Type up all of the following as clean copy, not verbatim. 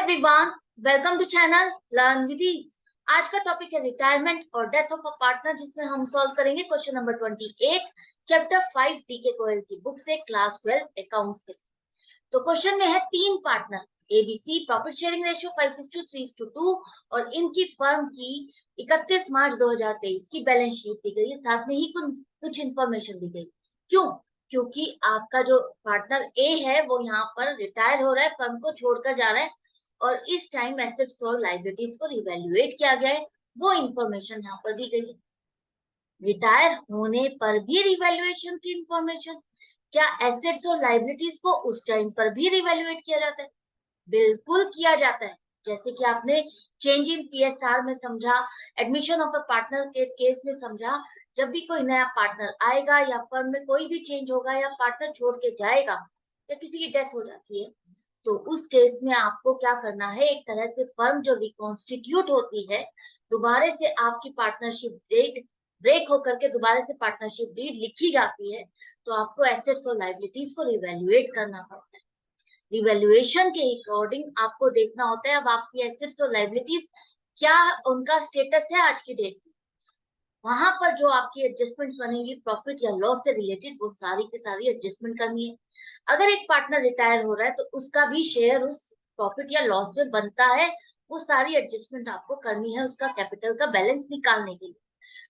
Everyone, welcome to channel learn with ease. आज का topic है रिटायरमेंट और डेथ ऑफ अ पार्टनर, जिसमें हम सॉल्व करेंगे question number 28 chapter 5 DK Goyal की बुक से, क्लास 12 अकाउंट्स के। तो क्वेश्चन में है तीन partner ABC, profit sharing ratio 5:3:2 और इनकी फर्म की 31 मार्च 2023 की बैलेंस शीट दी गई है, साथ में ही कुछ इंफॉर्मेशन दी गई। क्यों? क्योंकि आपका जो पार्टनर ए है वो यहाँ पर रिटायर हो रहा है, फर्म को छोड़कर जा रहा है और इस टाइम एसेट्स और लाइबिलिटीज को रिवैल्यूएट किया गया है, वो इंफॉर्मेशन यहाँ पर दी गई है। रिटायर होने पर भी रिवैल्यूएशन की इंफॉर्मेशन, क्या एसेट्स और लाइबिलिटीज को उस टाइम पर भी रिवैल्यूएट किया जाता है? बिल्कुल किया जाता है। जैसे कि आपने चेंज इन पीएसआर में समझा, एडमिशन ऑफ अ पार्टनर के केस में समझा, जब भी कोई नया पार्टनर आएगा या फर्म में कोई भी चेंज होगा या पार्टनर छोड़ के जाएगा या किसी की डेथ हो जाती है, तो उस केस में आपको क्या करना है, एक तरह से फर्म जो रिकॉन्स्टिट्यूट होती है, दोबारा से आपकी पार्टनरशिप डेट ब्रेक होकर के दोबारा से पार्टनरशिप डीड लिखी जाती है, तो आपको एसेट्स और लाइबिलिटीज को रिवैल्यूएट करना पड़ता है। रिवैल्यूएशन के अकॉर्डिंग आपको देखना होता है अब आपकी एसेट्स और लाइबिलिटीज क्या उनका स्टेटस है आज की डेट में। वहां पर जो आपकी एडजस्टमेंट्स बनेंगी प्रॉफिट या लॉस से रिलेटेड, वो सारी की सारी एडजस्टमेंट करनी है। अगर एक पार्टनर रिटायर हो रहा है तो उसका भी शेयर उस प्रॉफिट या लॉस में बनता है, वो सारी एडजस्टमेंट आपको करनी है उसका कैपिटल का बैलेंस निकालने के लिए।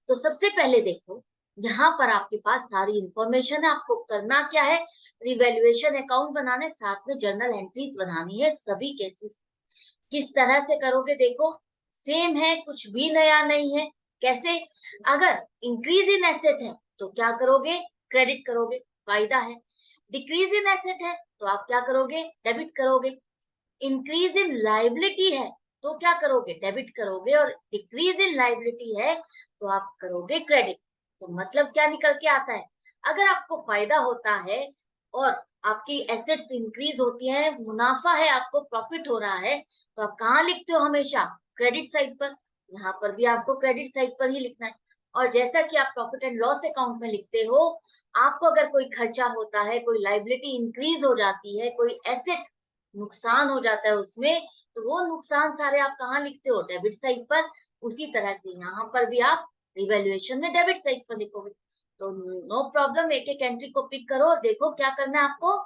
तो सबसे पहले देखो, यहाँ पर आपके पास सारी इंफॉर्मेशन है, आपको करना क्या है, रिवैल्यूएशन अकाउंट बनाने, साथ में जर्नल एंट्रीज बनानी है सभी केसेस। किस तरह से करोगे देखो, सेम है, कुछ भी नया नहीं है। कैसे? अगर इंक्रीज इन एसेट है तो क्या करोगे, क्रेडिट करोगे, फायदा है। डिक्रीज इन एसेट है तो आप क्या करोगे, डेबिट करोगे। इंक्रीज इन लाइबिलिटी है तो क्या करोगे, डेबिट करोगे। और डिक्रीज इन लाइबिलिटी है तो आप करोगे क्रेडिट। तो मतलब क्या निकल के आता है, अगर आपको फायदा होता है और आपकी एसेट्स इंक्रीज होती है, मुनाफा है, आपको प्रॉफिट हो रहा है, तो आप कहाँ लिखते हो, हमेशा क्रेडिट साइड पर। यहाँ पर भी आपको क्रेडिट साइड पर ही लिखना है। और जैसा कि आप प्रॉफिट एंड लॉस अकाउंट में लिखते हो, आपको अगर कोई खर्चा होता है, कोई लाइबिलिटी इंक्रीज हो जाती है, कोई एसेट नुकसान हो जाता है उसमें, तो वो नुकसान सारे आप कहाँ लिखते हो, डेबिट साइड पर। उसी तरह से यहाँ पर भी आप रिवैल्यूएशन में डेबिट साइड पर लिखोगे। तो नो प्रॉब्लम, एक एक एंट्री को पिक करो और देखो क्या करना है आपको।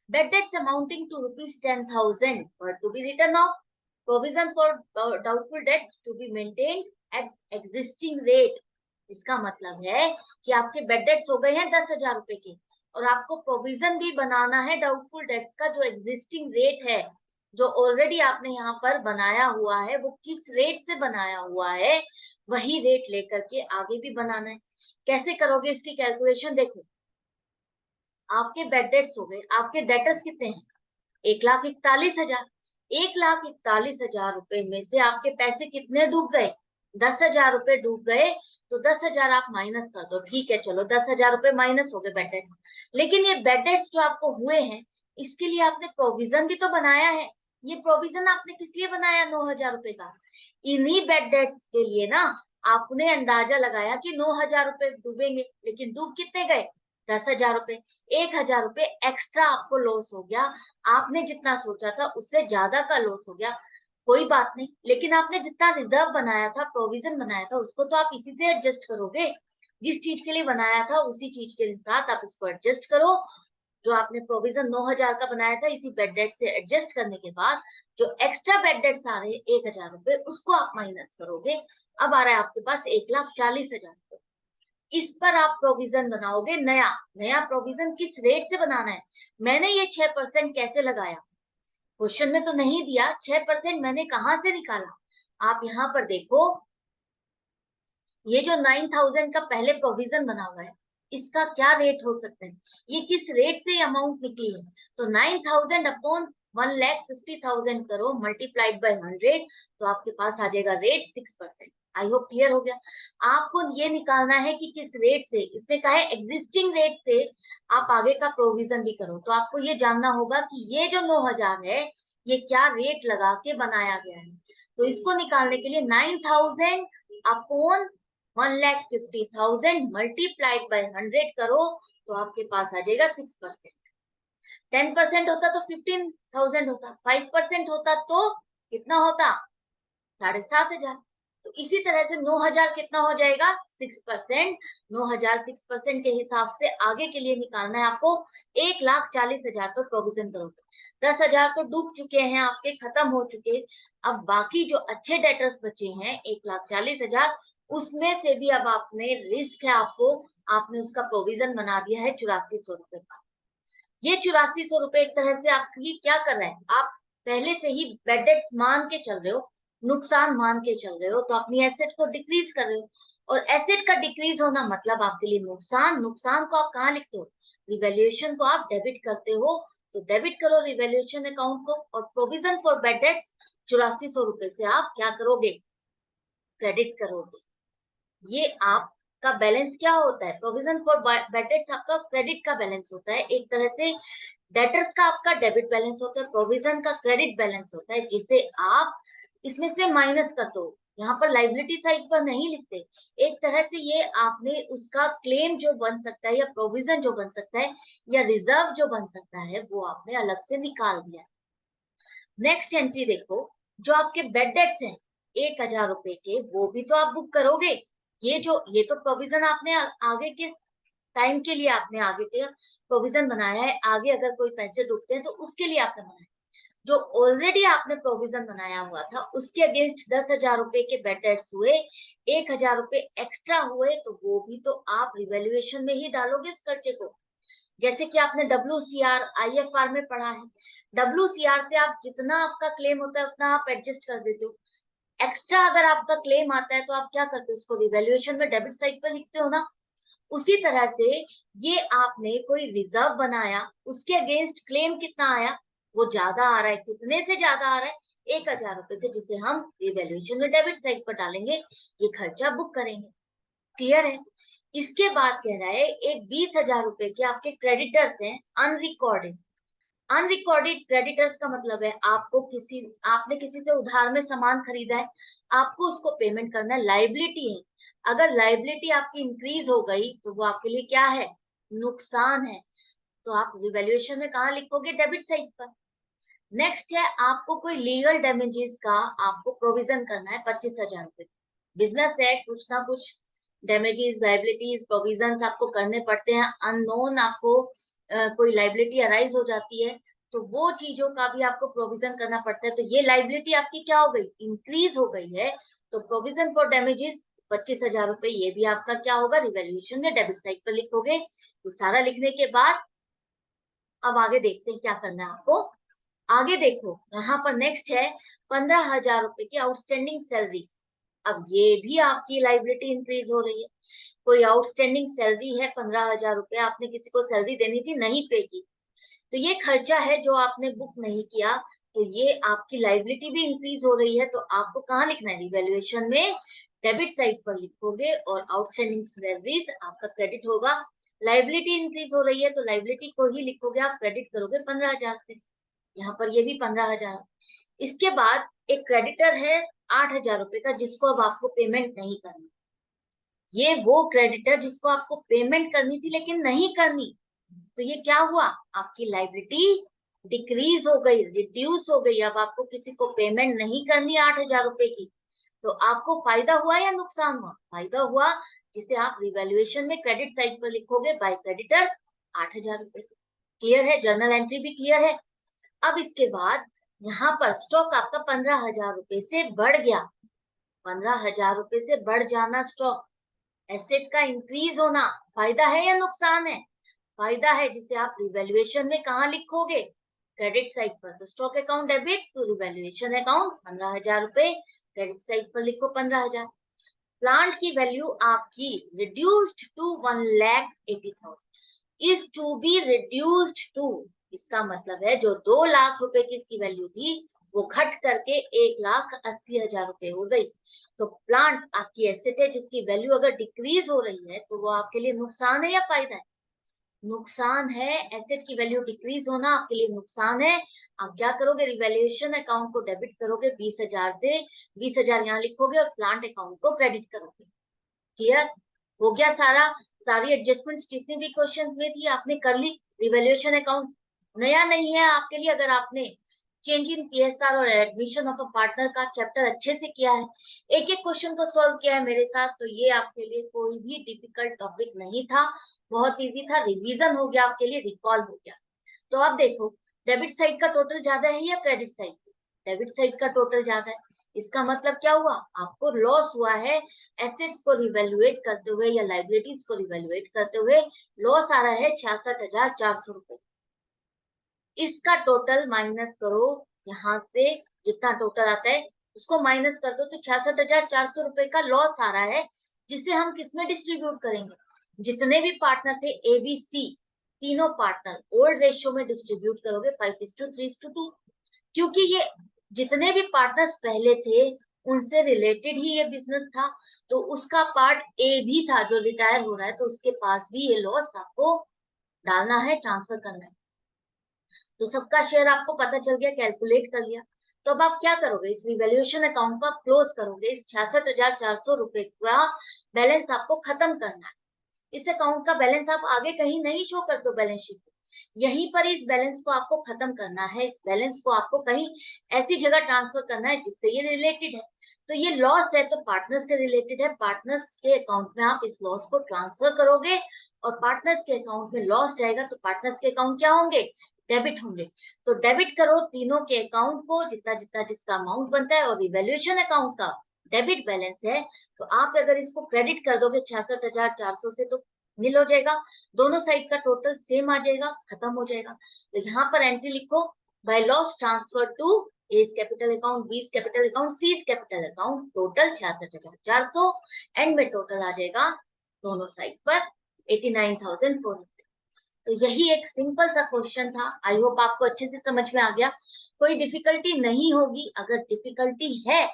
बेड डेट्स अमाउंटिंग टू ₹10,000 पर to be written off, provision for doubtful debts to be maintained at existing rate. इसका मतलब है कि आपके बेड डेट्स हो गए हैं 10,000 रुपए के, और आपको प्रोविजन भी बनाना है डाउटफुल डेट्स का, जो एग्जिस्टिंग रेट है, जो ऑलरेडी आपने यहाँ पर बनाया हुआ है, वो किस रेट से बनाया हुआ है, वही रेट लेकर के आगे भी बनाना है। कैसे करोगे इसकी कैलकुलेशन देखो, आपके बेड डेट्स हो गए, आपके डेटर्स कितने हैं, 1,41,000। 1,41,000 रुपए में से आपके पैसे कितने डूब गए, 10,000 रुपए डूब गए। तो 10,000 आप माइनस कर दो, ठीक है, चलो 10,000 रुपए माइनस हो गए बेड डेट्स। लेकिन ये बेड डेट्स जो आपको हुए हैं, इसके लिए आपने प्रोविजन भी तो बनाया है। ये प्रोविजन आपने किस लिए बनाया, 9,000 रुपए का। इन्हीं बेड डेट्स के लिए ना आपने अंदाजा लगाया कि 9,000 रुपए डूबेंगे, लेकिन डूब कितने गए, 10,000 रुपए। 1,000 रुपए एक्स्ट्रा आपको लॉस हो गया, आपने जितना सोचा था उससे ज्यादा का लॉस हो गया। कोई बात नहीं, लेकिन आपने जितना रिजर्व बनाया था, प्रोविजन बनाया था, उसको तो आप इसी से एडजस्ट करोगे। जिस चीज के लिए बनाया था उसी चीज के साथ आप इसको एडजस्ट करो। जो आपने प्रोविजन 9,000 का बनाया था, इसी बेड डेट से एडजस्ट करने के बाद जो एक्स्ट्रा बेड डेट्स आ रहे हैं 1,000 रुपए, उसको आप माइनस करोगे। अब आ रहा है आपके पास 1,40,000 रुपए। इस पर आप प्रोविजन बनाओगे नया। नया प्रोविजन किस रेट से बनाना है, मैंने ये 6% कैसे लगाया, क्वेश्चन में तो नहीं दिया, 6% मैंने कहां से निकाला। आप यहाँ पर देखो, ये जो 9,000 का पहले प्रोविजन बना हुआ है, इसका क्या रेट हो सकता है, ये किस रेट से अमाउंट निकली है। तो 9,000 अपॉन 1,50,000 करो, मल्टीप्लाइड बाय 100, तो आपके पास आ जाएगा रेट 6%। आई होप क्लियर हो गया। आपको ये निकालना है कि किस रेट से, इसने कहा है एग्जिस्टिंग रेट से आप आगे का प्रोविजन भी करो, तो आपको ये जानना होगा कि ये जो 9,000 है, ये क्या रेट लगा के बनाया गया है। तो इसको निकालने के लिए 9,000 अपॉन 1,50,000 मल्टीप्लाइड बाय 100 करो, तो आपके पास आ जाएगा 6%। 10% होता तो 15,000 होता, 5% होता तो कितना होता 7,500। तो इसी तरह से 9,000 कितना हो जाएगा 6%। 9,000 6% के हिसाब से आगे के लिए निकालना है आपको। 1,40,000 पर प्रोविजन करोगे। 10,000 तो डूब चुके हैं आपके, खत्म हो चुके। अब बाकी जो अच्छे डेटर्स बचे हैं 1,40,000, उसमें से भी अब आपने रिस्क है आपको, आपने उसका प्रोविजन बना दिया है 8400 रुपए का। ये 8400 रुपए एक तरह से आपकी क्या कर रहे हैं, आप पहले से ही बेड डेट्स मान के चल रहे हो, नुकसान मान के चल रहे हो, तो अपनी एसेट को डिक्रीज कर रहे हो। और एसेट का डिक्रीज होना मतलब आपके लिए नुकसान। नुकसान को आप कहाँ लिखते हो, रिवैल्यूएशन को आप डेबिट करते हो। तो डेबिट करो रिवैल्यूएशन अकाउंट को, और प्रोविजन फॉर बेड डेट्स 8400 रुपए से आप क्या करोगे, क्रेडिट करोगे। ये आपका बैलेंस क्या होता है, प्रोविजन फॉर बेड डेट्स आपका क्रेडिट का बैलेंस होता है। एक तरह से डेटर्स का आपका डेबिट बैलेंस होता है, प्रोविजन का क्रेडिट बैलेंस होता है, जिसे आप इसमें से माइनस कर दो। यहाँ पर लाइबिलिटी साइड पर नहीं लिखते। एक तरह से ये आपने उसका क्लेम जो बन सकता है, या प्रोविजन जो बन सकता है, या रिजर्व जो बन सकता है, वो आपने अलग से निकाल दिया। नेक्स्ट एंट्री देखो, जो आपके बेड डेट्स हैं 1,000 रुपए के, वो भी तो आप बुक करोगे। ये तो प्रोविजन आपने आगे के टाइम के लिए आपने आगे के प्रोविजन बनाया है। आगे अगर कोई पैसे डूबते हैं तो उसके लिए आपने बनाया। जो ऑलरेडी आपने प्रोविजन बनाया हुआ था उसके अगेंस्ट 10,000 रुपए के बेड डेट्स हुए, 1,000 रुपए एक्स्ट्रा हुए, तो वो भी तो आप रिवैल्यूएशन में ही डालोगे इस खर्चे को। जैसे कि आपने WCR IFR में पढ़ा है, WCR से आप जितना आपका क्लेम होता है उतना आप एडजस्ट कर देते हो। एक्स्ट्रा अगर आपका क्लेम आता है तो आप क्या करते हो, उसको रिवैल्यूएशन में डेबिट साइड पर लिखते हो ना। उसी तरह से ये आपने कोई रिजर्व बनाया, उसके अगेंस्ट क्लेम कितना आया, वो ज्यादा आ रहा है। कितने से ज्यादा आ रहा है, 1,000 रुपए से, जिसे हम रिवैल्यूएशन में डेबिट साइड पर डालेंगे, ये खर्चा बुक करेंगे। क्लियर है। इसके बाद कह रहा है एक 20,000 रुपए के आपके क्रेडिटर्स हैं अनरिकॉर्डेड। अनरिकॉर्डेड क्रेडिटर्स का मतलब है आपने किसी से उधार में सामान खरीदा है, आपको उसको पेमेंट करना है, लाइबिलिटी है। अगर लाइबिलिटी आपकी इंक्रीज हो गई तो वो आपके लिए क्या है, नुकसान है। तो आप रिवैल्यूएशन में कहाँ लिखोगे, डेबिट साइड पर। नेक्स्ट है आपको कोई लीगल डैमेजेस का आपको प्रोविजन करना है 25,000 रुपए। बिजनेस है, कुछ ना कुछ डैमेजेस लाइबिलिटीज प्रोविजंस आपको करने पड़ते हैं। अननोन आपको कोई लाइबिलिटी अराइज हो जाती है, तो वो चीजों का भी आपको प्रोविजन करना पड़ता है। तो ये लाइबिलिटी आपकी क्या हो गई, इंक्रीज हो गई है। तो प्रोविजन फॉर डैमेजेस 25,000 रुपए, ये भी आपका क्या होगा, रिवैल्यूएशन में डेबिट साइड पर लिखोगे। तो सारा लिखने के बाद अब आगे देखते हैं क्या करना है आपको। आगे देखो, यहाँ पर नेक्स्ट है 15,000 रुपए की आउटस्टैंडिंग सैलरी। अब ये भी आपकी लाइबिलिटी इंक्रीज हो रही है। कोई आउटस्टैंडिंग सैलरी है 15,000 रुपए, आपने किसी को सैलरी देनी थी, नहीं पे की, तो ये खर्चा है जो आपने बुक नहीं किया। तो ये आपकी लाइबिलिटी भी इंक्रीज हो रही है। तो आपको कहाँ लिखना है, रिवैल्यूएशन में डेबिट साइड पर लिखोगे, और आउटस्टैंडिंग सैलरीज आपका क्रेडिट होगा। लाइबिलिटी इंक्रीज हो रही है तो लाइबिलिटी को ही लिखोगे, आप क्रेडिट करोगे 15,000 से। यहाँ पर ये भी 15,000। इसके बाद एक क्रेडिटर है 8,000 रुपए का, जिसको अब आपको पेमेंट नहीं करनी। ये वो क्रेडिटर जिसको आपको पेमेंट करनी थी लेकिन नहीं करनी, तो ये क्या हुआ, आपकी लाइबिलिटी डिक्रीज हो गई, रिड्यूस हो गई। अब आपको किसी को पेमेंट नहीं करनी 8,000 रुपए की, तो आपको फायदा हुआ या नुकसान हुआ, फायदा हुआ, जिसे आप रिवैल्यूएशन में क्रेडिट साइड पर लिखोगे, बाय क्रेडिटर्स 8,000 रुपए। क्लियर है, जर्नल एंट्री भी क्लियर है। अब इसके बाद यहाँ पर स्टॉक आपका 15,000 रुपए से बढ़ गया। 15,000 रुपए से बढ़ जाना स्टॉक, एसेट का इंक्रीज होना, फायदा है या नुकसान है, फायदा है, जिसे आप रिवैल्यूएशन में कहाँ लिखोगे, क्रेडिट साइड पर। तो stock account debit to revaluation account 15,000 रुपए, क्रेडिट साइड पर लिखो 15,000। प्लांट की वैल्यू आपकी reduced to 1,80,000 is to be reduced to, इसका मतलब है जो 2 लाख रुपए की इसकी वैल्यू थी वो घट करके 1,80,000 रुपए हो गई। तो प्लांट आपकी एसेट है जिसकी वैल्यू अगर डिक्रीज हो रही है तो वो आपके लिए नुकसान है या फायदा है, नुकसान है। एसेट की वैल्यू डिक्रीज होना आपके लिए नुकसान है। आप क्या करोगे, रिवैल्यूएशन अकाउंट को डेबिट करोगे 20,000 से, 20,000 यहाँ लिखोगे और प्लांट अकाउंट को क्रेडिट करोगे। क्लियर हो गया सारा, सारी एडजस्टमेंट्स जितनी भी क्वेश्चन में थी आपने कर ली। रिवैल्यूएशन अकाउंट नया नहीं है आपके लिए, अगर आपने चेंज इन पीएसआर और एडमिशन ऑफ अ पार्टनर का चैप्टर अच्छे से किया है, एक एक क्वेश्चन को सॉल्व किया है मेरे साथ, तो ये आपके लिए कोई भी डिफिकल्ट टॉपिक नहीं था, बहुत इजी था, रिवीजन हो गया आपके लिए, रिकॉल हो गया। तो आप देखो, डेबिट साइड का टोटल ज्यादा है या क्रेडिट साइड? डेबिट साइड का टोटल ज्यादा है, इसका मतलब क्या हुआ, आपको लॉस हुआ है एसेट्स को रिवैल्यूएट करते हुए या लाइबिलिटीज को रिवैल्यूएट करते हुए, लॉस आ रहा है 66,400 रुपए। इसका टोटल माइनस करो, यहाँ से जितना टोटल आता है उसको माइनस कर दो, तो 66,400 रुपए का लॉस आ रहा है, जिसे हम किसमें डिस्ट्रीब्यूट करेंगे, जितने भी पार्टनर थे ABC, तीनों पार्टनर ओल्ड रेशियो में डिस्ट्रीब्यूट करोगे 5:3:2, क्योंकि ये जितने भी पार्टनर्स पहले थे उनसे रिलेटेड ही ये बिजनेस था, तो उसका पार्ट ए भी था जो रिटायर हो रहा है, तो उसके पास भी ये लॉस आपको डालना है, ट्रांसफर करना है। तो सबका शेयर आपको पता चल गया, कैलकुलेट कर लिया। तो अब आप क्या करोगे, इस रिवैल्यूएशन अकाउंट को आप क्लोज करोगे, इस 66,400 रुपए का बैलेंस आपको खत्म करना है। इस अकाउंट का बैलेंस आप आगे कहीं नहीं शो करते हो बैलेंस शीट, यहीं पर इस बैलेंस को आपको खत्म करना है, इस बैलेंस को आपको कहीं ऐसी जगह ट्रांसफर करना है जिससे ये रिलेटेड है। तो ये लॉस है तो पार्टनर्स से रिलेटेड है, पार्टनर्स के अकाउंट में आप इस लॉस को ट्रांसफर करोगे, और पार्टनर्स के अकाउंट में लॉस जाएगा तो पार्टनर्स के अकाउंट क्या होंगे, डेबिट होंगे। तो डेबिट करो तीनों के अकाउंट को, जितना जितना जिसका अमाउंट बनता है, और रिवैल्यूएशन अकाउंट का डेबिट बैलेंस है, तो आप अगर इसको क्रेडिट कर दोगे 66,400 से, तो नील हो जाएगा, दोनों साइड का टोटल सेम आ जाएगा, खत्म हो जाएगा। तो यहाँ पर एंट्री लिखो, by loss transfer to A's capital account, B's capital account, C's capital account, total 66,400, end में टोटल आ जाएगा दोनों साइड पर 89,400। तो यही एक सिंपल सा क्वेश्चन था, आई होप आपको अच्छे से समझ में आ गया, कोई डिफिकल्टी नहीं होगी। अगर डिफिकल्टी है,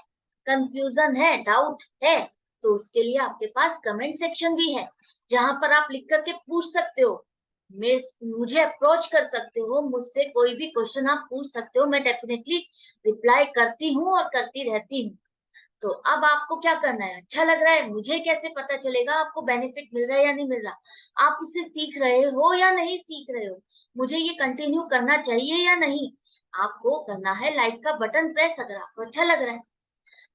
कंफ्यूजन है, डाउट है, तो उसके लिए आपके पास कमेंट सेक्शन भी है, जहां पर आप लिख करके पूछ सकते हो, मुझे अप्रोच कर सकते हो, मुझसे कोई भी क्वेश्चन आप पूछ सकते हो, मैं डेफिनेटली रिप्लाई करती हूँ और करती रहती हूँ। तो अब आपको क्या करना है, अच्छा लग रहा है, मुझे कैसे पता चलेगा आपको बेनिफिट मिल रहा है या नहीं मिल रहा, आप उससे सीख रहे हो या नहीं सीख रहे हो, मुझे ये कंटिन्यू करना चाहिए या नहीं। आपको करना है लाइक का बटन प्रेस, अगर आपको अच्छा लग रहा है।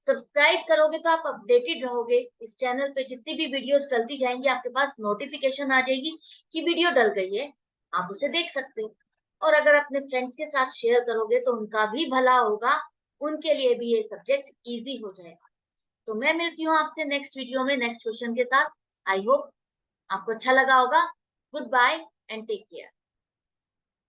सब्सक्राइब करोगे तो आप अपडेटेड रहोगे, इस चैनल पे जितनी भी वीडियोस डलती जाएंगी आपके पास नोटिफिकेशन आ जाएगी कि वीडियो डल गई है, आप उसे देख सकते हो। और अगर अपने फ्रेंड्स के साथ शेयर करोगे तो उनका भी भला होगा, उनके लिए भी ये सब्जेक्ट इजी हो जाएगा। तो मैं मिलती हूँ आपसे नेक्स्ट वीडियो में नेक्स्ट क्वेश्चन के साथ। आई होप आपको अच्छा लगा होगा। Good bye and take care.